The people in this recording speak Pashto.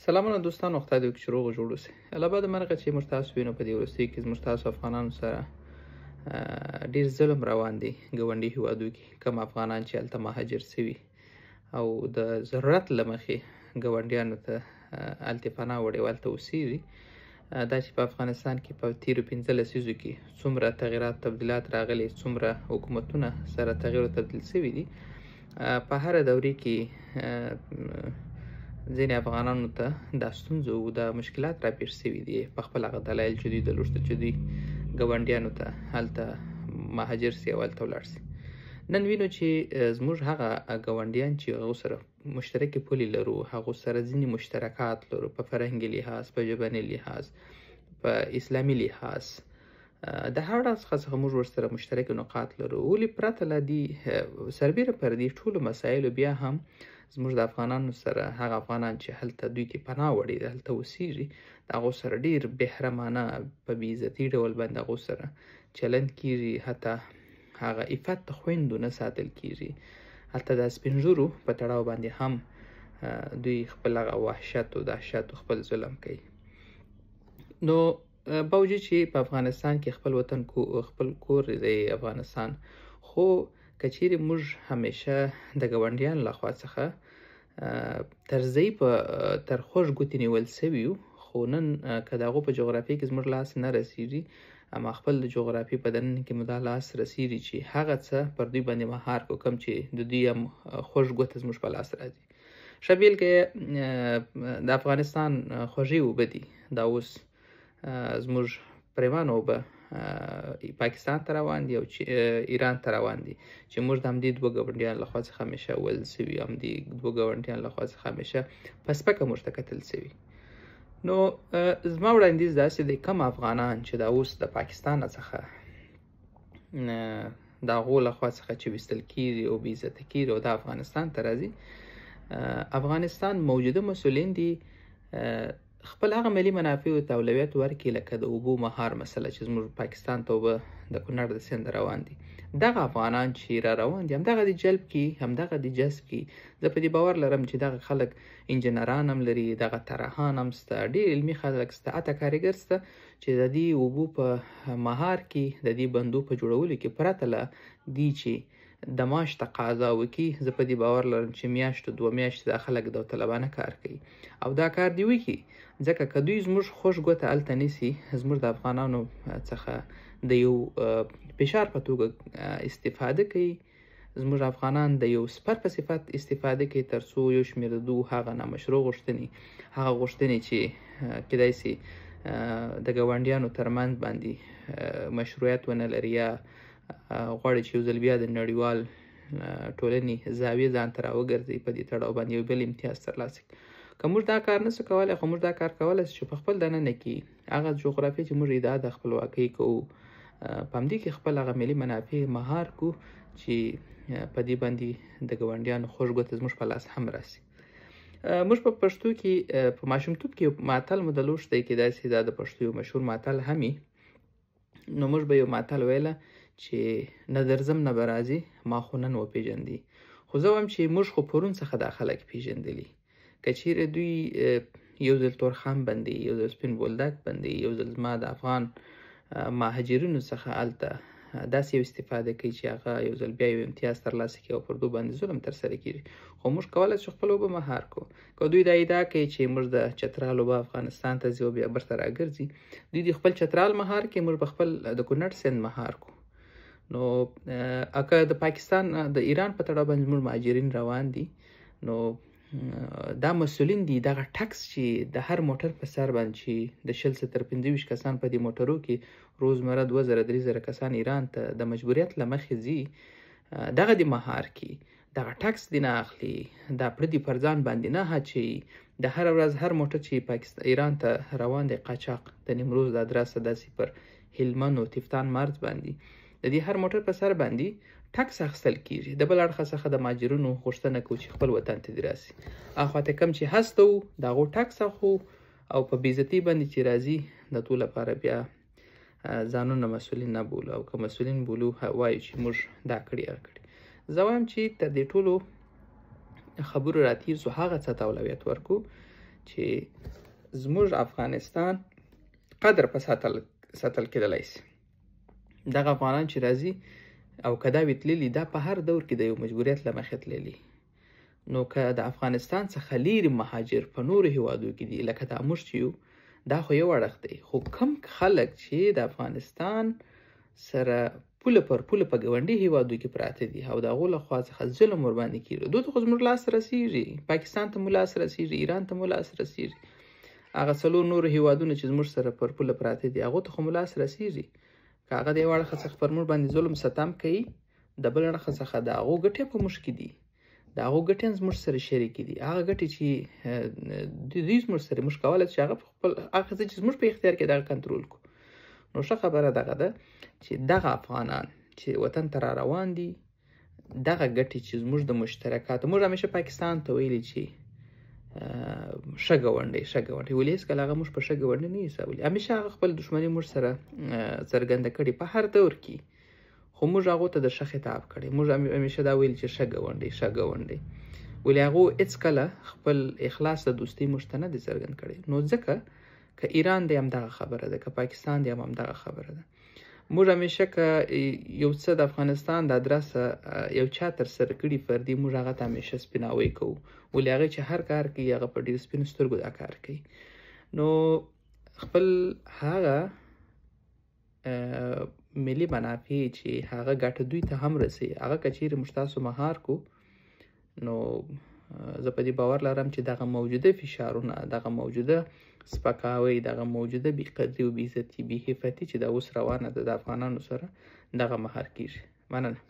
سلامونه دوستان، وخت دی چې روغ جوړ اوسئ. الله بعد مرغه چې موږ تاسو وینو په دې وروستیو کې زموږ تاسو افغانانو سره ډیر ظلم روان دی. ګاونډي هیوادو کې کم افغانان چې هلته مهاجر سوي او د ضرورت له مخې ګاونډیانو ته هلته پناه وړې او هلته اوسېږي. دا چې په افغانستان کې په تیرو 15 لسیزو کې څومره تغیرات تبدیلات راغلي، څومره حکومتونه سره تغیر او تبدیل سوي دي، په هره دورې کې ځینې افغانانو ته دا ستونزې او دا مشکلات راپېښ سوي دي. په خپل هغه دلایل چې دوی درلوده چې دوی ګاونډیانو ته هلته مهاجر سي او هلته ولاړ سي. نن وینو چې زموږ هغه ګاونډیان چې هغو سره مشترکې پولې لرو، هغو سره ځینې مشترکات لرو په فرهنګي لحاظ، په ژبني لحاظ، په اسلامي لحاظ، د هر ډول څخه موږ ورسره مشترک نقاط لرو. ولې پرته له دې سربیره پر دې ټولو مسایلو بیا هم زموږ د افغانانو سره هغه افغانان چې هلته دوی ته پناه وړي، هلته اوسېږي، د هغو سره ډېر بېحرمانه په بې عزتي ډول باندې هغو سره چلند کېږي. حتی هغه عفت د خویندو نه ساتل کېږي. هلته د سپین ږیرو په تړاو باندې هم دوی خپل هغه وحشت او دهشت او خپل ظلم کوي. نو باوجود چې په افغانستان کې خپل وطن خپل کور دی افغانستان، خو که چیرې موږ همیشه د ګاونډیانو له خوا څخه تر خوږ ګوتې نیول سوي یو، خو نن که د هغو په جغرافیه کې زموږ لاس نه رسېږي، اما خپل د جغرافیې په دننه کې مو دا لاس رسېږي چې هغه څه پر دوی باندې مهار کړو کوم چې د دوی هم خوږ ګوته زموږ په لاس راځي. ښه بیلګه د افغانستان خوږې اوبه دي. دا اوس زموږ پریمانه اوبه پاکستان ته روان دي او ایران ته روان دي، چې موږ د همدې دوه ګاونډیانو له خوا څخه همیشه ویل سوي، همدې دوه ګاونډیانو له خوا څخه همیشه په سپکه موږ ته کتل سوي. نو زما وړاندیز داسې دی، کم افغانان چې دا اوس د پاکستان څخه د هغو له خوا څخه چې ویستل کېږي او بې عزته کېږي او دا افغانستان ته راځي، افغانستان موجوده مسؤلین دي خپل هغه ملي منافعو ته اولویت ورکړي، لکه د اوبو مهار مسله چې زموږ پاکستان ته اوبه د کونړ د سیند روان دي. دغه افغانان چې را روان دي همدغه دې جلب کړي، همدغه دې جذب کړي. زه په دې باور لرم چې دغه خلک انجینران هم لري، دغه طراحان هم شته، ډېر علمي خلک شته، حتی کارګر شته چې د دې اوبو په مهار کې، د دې بندو په جوړولو کې پرته له دې چې د معاش تقاضا وکړي، زه په دې باور لرم چې میاشتو 2 میاشتې دا خلک داوطلبانه کار کوي او دا کار دې وکړي. ځکه که دوی زموږ خوږ ګوته هلته نیسي، زموږ د افغانانو څخه د یو فشار په توګه استفاده کوي، زموږ افغانان د یو سپر په صفت استفاده کوي، تر څو یو شمېر د دوی هغه نامشروع غوښتنې، هغه غوښتنې چې کیدای سي د ګاونډیانو ترمنځ باندې مشروعیت ونه لري، یا غواړي چې یو ځل بیا د نړیوال ټولنې زاویې ځان ته راوګرځوي، په دې تړاو باندې یو بل امتیاز ترلاسه کړي. که موږ دا کار نسو کولی، خو موږ دا کار کولی چې په خپل دننه کې هغه جغرافیه چې موږ ادعا د خپلواکۍ کوو، په همدې کې خپل هغه ملي منافع مهار کړو چې په دې باندې د ګاونډیانو خوږ ګوته زموږ په لاس هم راسي. موږ په پښتو کې په ماشومتوب کې ماتل مو درلود دی، کیدای سي دا د پښتو یو مشهور ماتل هم وي. نو موږ به یو ماتل ویله چې نه درځم نه به راځي، ما خو نن وپېژندي. خو زه وایم چې موږ خو پرون څخه دا خلک پېژندلي. که چیرې دوی یو ځل تورخم بندي، یو ځل سپین بولدک بندي، یو ځل زما د افغان مهاجرینو څخه هلته داسې یو استفاده کوي چې هغه یو ځل بیا یو امتیاز ترلاسه کړي او پر دوی باندې ظلم ترسره کېږي، خو موږ کولی شو خپل اوبه مهار کړو. که دوی دا ادعا کوي چې موږ د چترال اوبه افغانستان ته ځي او بیا بیرته راګرځي، دوی د خپل چترال مهار کړي، موږ به خپل د کونړ سیند مهار کړو. نو که د پاکستان د ایران په تړاو باندې زموږ مهاجرین روان دي، نو دا مسؤلین دي دغه ټکس چې د هر موټر په سر باندې چې د 20 تر 25 کسان په دې موټرو کې روزمره 2000-3000 کسان ایران ته د مجبوریت له مخې ځي، دغه د مهار کې دغه ټکس دې نه اخلي، دا پردي پر ځان باندې نه اچوي. د هر ورځ هر موټر چې ایران ته روان دی قاچاق د نیمروز د ادرسه داسې پر هلمند او تفتان مرز باندې د دې هر موټر په سر باندې ټکس اخیستل کېږي. د بل اړخه څخه د مهاجرینو غوښتنه کوو چې خپل وطن ته دې راسي، اخواته کم چې هسته وو د هغو ټکس اخلو او په بې عزتۍ باندې چې راځي د ټول لپاره بیا ځانونه مسؤلین نه بولو، او که مسؤلین بولو وایو چې موږ دا کړي هغه کړي. زه وایم چې تر دې ټولو خبرو راتېر سو هغه څه ته اولویت ورکړو چې زموږ افغانستان قدر په ساتل کېدلی شي. دغه افغانان چې راځي او که دا وي تللي دا په هر دور کې د یو مجبوریت له مخې تللي. نو که د افغانستان څخه لیرې مهاجر په نورو هیوادو کې دي لکه دا موږ چې یو دا خو یو اړخ دی، خو کم خلک چې د افغانستان سره پوله پر پوله په ګاونډي هیوادو کې پراته دي او د هغو له خوا څخه ظلم ورباندې کېږي، دوی ته خو زموږ لاس رسېږي، پاکستان ته مو لاس رسېږي، ایران ته مو لاس رسېږي، هغه 4 نورو هیوادونه چې زموږ سره پر پوله پراته دي هغو ته خو مو لاس رسېږي. که هغه د یو اړخه څخه پر موږ باندې ظلم ستم کوي، د بل اړخه څخه د هغو ګټې په موږ کې دي، د هغو ګټې هم زموږ سره شریکې دي. هغه ګټې چې دوی زموږ سره موږ کولی چې هغه خپل هغه څه چې زموږ په اختیار کې دغه کنټرول کړو. نو ښه خبره دغه ده چې دغه افغانان چې وطن ته را روان دي دغه ګټې چې زموږ د مشترکاتو، موږ همیشه پاکستان ته ویلي چې ښه ګاونډی ولې هېڅکله هغه موږ په ښه ګاونډي نه حسابولي، همیشه هغه خپل دښمني موږ سره څرګنده کړې په هر دور کې، خو موږ هغو ته د ښه خطاب کړی، موږ همیشه دا ویل چې ښه ګاونډی ولې هغو هېڅکله خپل اخلاص د دوستۍ موږ ته نه دی څرګند کړی. نو ځکه که ایران دی همدغه خبره ده، که پاکستان دی همدغه خبره ده. موږ همیشه که یو څه د افغانستان د ادرسه یو چا ترسره کړي فردي، موږ هغه ته همیشه سپیناوی کوو، ولې هغه چې هر کار کوي هغه په ډېر سپینو سترګو دا کار کوي. نو خپل هغه ملي منافع چې هغه ګټه دوی ته هم رسي، هغه که چیرې موږ تاسو مهار کو، نو زه په دې باور لرم چې دغه موجوده فشارونه، دغه موجوده سپکاوی، دغه موجوده بېقدري او بېعزتي بېحیفتي چې دا اوس روانه ده د افغانانو سره، دغه مهار کېږي. مننه.